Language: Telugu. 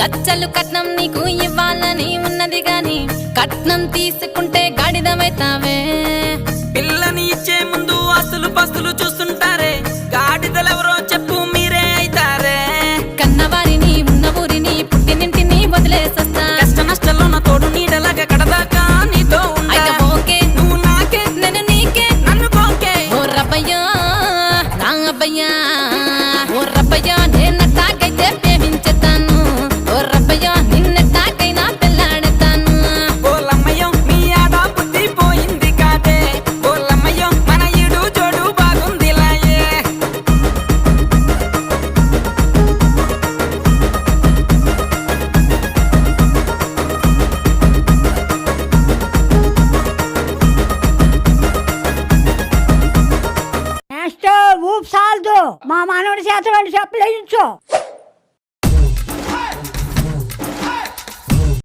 లచ్చలు కట్నం నీకు ఇవ్వాలని ఉన్నది గాని కట్నం తీసుకుంటే గాడిదమైతావే. పిల్లని ఇచ్చే ముందు ఆస్తులు పస్తులు చూస్తుంటారే, గాడిదలెవరో చెప్పు మీరే అయితారే. కన్నవారిని ఉన్న ఊరిని పుట్టినింటిని వదిలేసొస్తా, కష్ట నష్టంలో నా తోడు నీడలాగా కడదాకా నీతో ఉంటా. అయితే ఓకే నువ్వు నాకే నేను నీకే నన్ను కోకే. ఓ రబ్బయ్యా నా అబ్బయ్యా, ఓ రబ్బయ్యా నేనట్టాగైతే ప్రేమించేతాను, ఓ రబ్బయ్యా నిన్నట్టాగైనా పెళ్ళాడతాను. ఓలమ్మయ్యో మీ ఆడ బుద్ధి పోయింది కాదే, ఓలమ్మయ్యో మన ఈడు జోడు బాగుందిలాయే. నెక్స్ట్ ఊపు సాలదు, మా మనవడి చేత 2 చెప్పులు వేయించు.